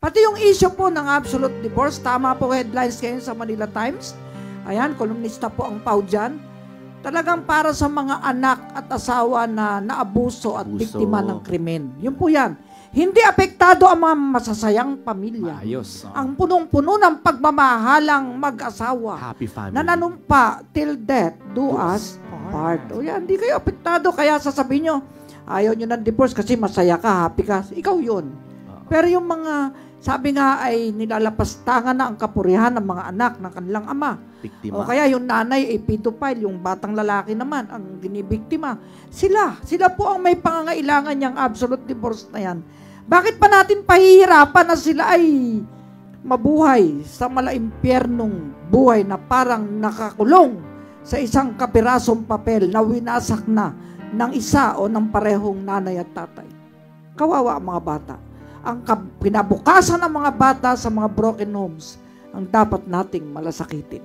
Pati yung issue po ng absolute divorce, tama po headlines ngayon sa Manila Times. Ayan, kolumnista po ang Pau dyan. Talagang para sa mga anak at asawa na naabuso at biktima ng krimen. Yun po yan. Hindi apektado ang mga masasayang pamilya. Ayos. Ang punong-puno ng pagmamahalang mag-asawa. Happy family. Na nanumpa till death do us part. O yan, hindi kayo apektado. Kaya sasabihin nyo, ayaw nyo ng divorce kasi masaya ka, happy ka. Ikaw yun. Pero yung mga, sabi nga ay nilalapastangan na ang kapurihan ng mga anak ng kanilang ama. Biktima. O kaya yung nanay ay pedophile, yung batang lalaki naman ang binibiktima. Sila po ang may pangangailangan niyang absolute divorce na yan. Bakit pa natin pahihirapan na sila ay mabuhay sa malaimpyernong buhay na parang nakakulong sa isang kapirasong papel na winasak na ng isa o ng parehong nanay at tatay? Kawawa ang mga bata. Ang kinabukasan ng mga bata sa mga broken homes ang dapat nating malasakitin.